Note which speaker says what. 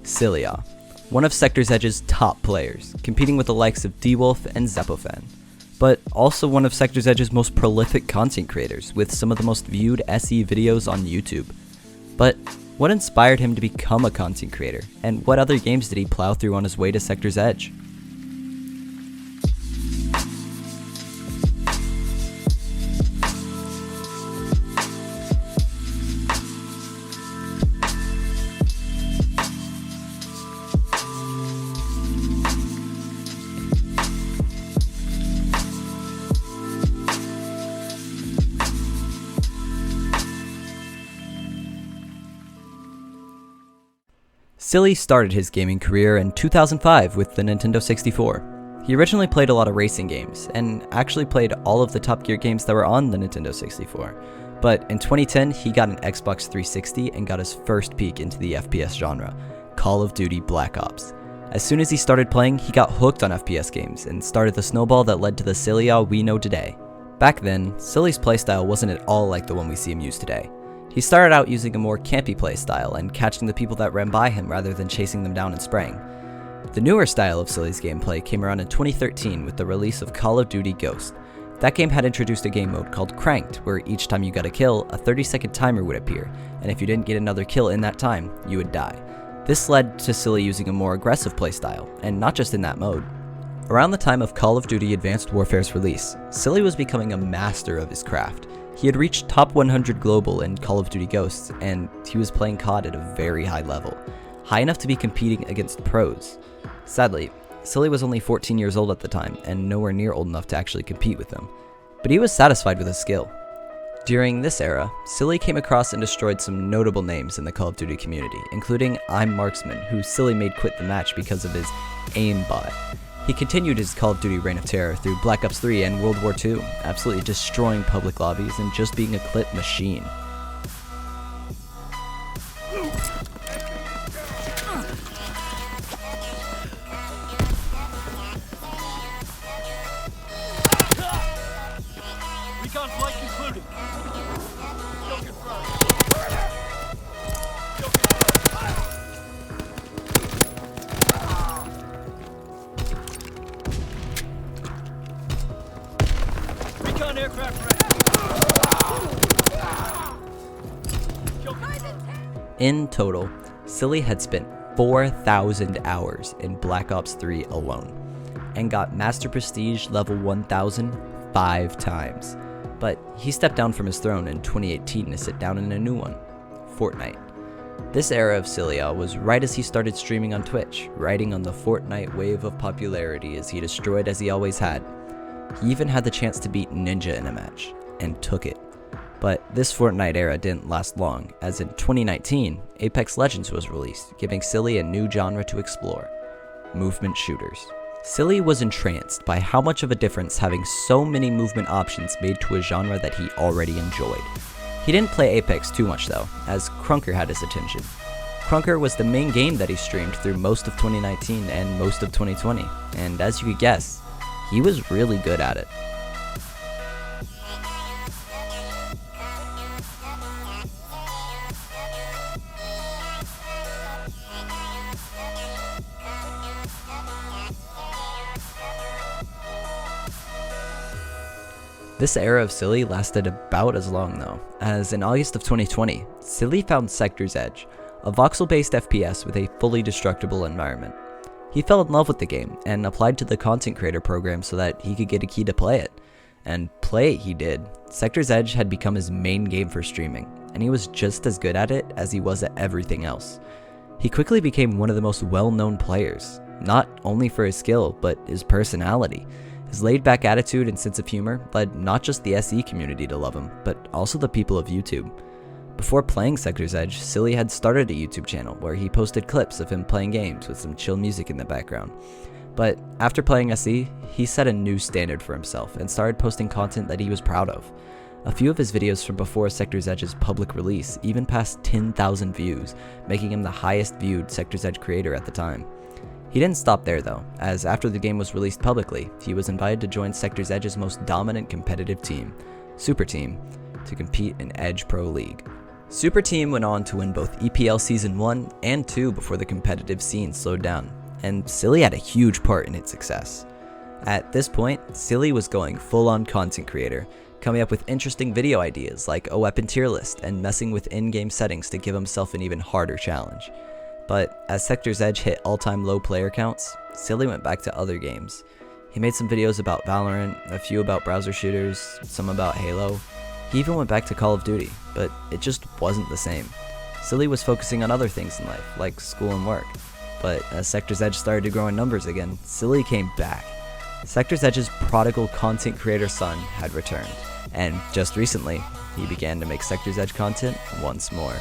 Speaker 1: SillyAW, one of Sector's Edge's top players, competing with the likes of D-Wolf and Zeppofan, but also one of Sector's Edge's most prolific content creators with some of the most viewed SE videos on YouTube. But what inspired him to become a content creator, and what other games did he plow through on his way to Sector's Edge? Silly started his gaming career in 2005 with the Nintendo 64. He originally played a lot of racing games, and actually played all of the Top Gear games that were on the Nintendo 64. But in 2010, he got an Xbox 360 and got his first peek into the FPS genre, Call of Duty Black Ops. As soon as he started playing, he got hooked on FPS games, and started the snowball that led to the SillyAW we know today. Back then, Silly's playstyle wasn't at all like the one we see him use today. He started out using a more campy playstyle and catching the people that ran by him rather than chasing them down and spraying. The newer style of Silly's gameplay came around in 2013 with the release of Call of Duty Ghost. That game had introduced a game mode called Cranked, where each time you got a kill, a 30-second timer would appear, and if you didn't get another kill in that time, you would die. This led to Silly using a more aggressive playstyle, and not just in that mode. Around the time of Call of Duty Advanced Warfare's release, Silly was becoming a master of his craft. He had reached top 100 global in Call of Duty Ghosts, and he was playing COD at a very high level, high enough to be competing against pros. Sadly, Silly was only 14 years old at the time, and nowhere near old enough to actually compete with them, but he was satisfied with his skill. During this era, Silly came across and destroyed some notable names in the Call of Duty community, including I'm Marksman, who Silly made quit the match because of his aimbot. He continued his Call of Duty reign of terror through Black Ops 3 and World War II, absolutely destroying public lobbies and just being a clip machine.
Speaker 2: Recon flight concluded.
Speaker 1: In total, Silly had spent 4,000 hours in Black Ops 3 alone, and got Master Prestige level 1000 5 times. But he stepped down from his throne in 2018 to sit down in a new one, Fortnite. This era of SillyAW was right as he started streaming on Twitch, riding on the Fortnite wave of popularity as he destroyed as he always had. He even had the chance to beat Ninja in a match, and took it. But this Fortnite era didn't last long, as in 2019, Apex Legends was released, giving Silly a new genre to explore: movement shooters. Silly was entranced by how much of a difference having so many movement options made to a genre that he already enjoyed. He didn't play Apex too much though, as Krunker had his attention. Krunker was the main game that he streamed through most of 2019 and most of 2020, and as you could guess, he was really good at it. This era of Silly lasted about as long though, as in August of 2020, Silly found Sector's Edge, a voxel-based FPS with a fully destructible environment. He fell in love with the game, and applied to the content creator program so that he could get a key to play it. And play it he did. Sector's Edge had become his main game for streaming, and he was just as good at it as he was at everything else. He quickly became one of the most well-known players, not only for his skill, but his personality. His laid-back attitude and sense of humor led not just the SE community to love him, but also the people of YouTube. Before playing Sector's Edge, Silly had started a YouTube channel where he posted clips of him playing games with some chill music in the background. But after playing SE, he set a new standard for himself and started posting content that he was proud of. A few of his videos from before Sector's Edge's public release even passed 10,000 views, making him the highest viewed Sector's Edge creator at the time. He didn't stop there though, as after the game was released publicly, he was invited to join Sector's Edge's most dominant competitive team, Super Team, to compete in Edge Pro League. Super Team went on to win both EPL Season 1 and 2 before the competitive scene slowed down, and Silly had a huge part in its success. At this point, Silly was going full-on content creator, coming up with interesting video ideas like a weapon tier list and messing with in-game settings to give himself an even harder challenge. But as Sector's Edge hit all-time low player counts, Silly went back to other games. He made some videos about Valorant, a few about browser shooters, some about Halo. He even went back to Call of Duty, but it just wasn't the same. Silly was focusing on other things in life, like school and work. But as Sector's Edge started to grow in numbers again, Silly came back. Sector's Edge's prodigal content creator son had returned, and just recently, he began to make Sector's Edge content once more.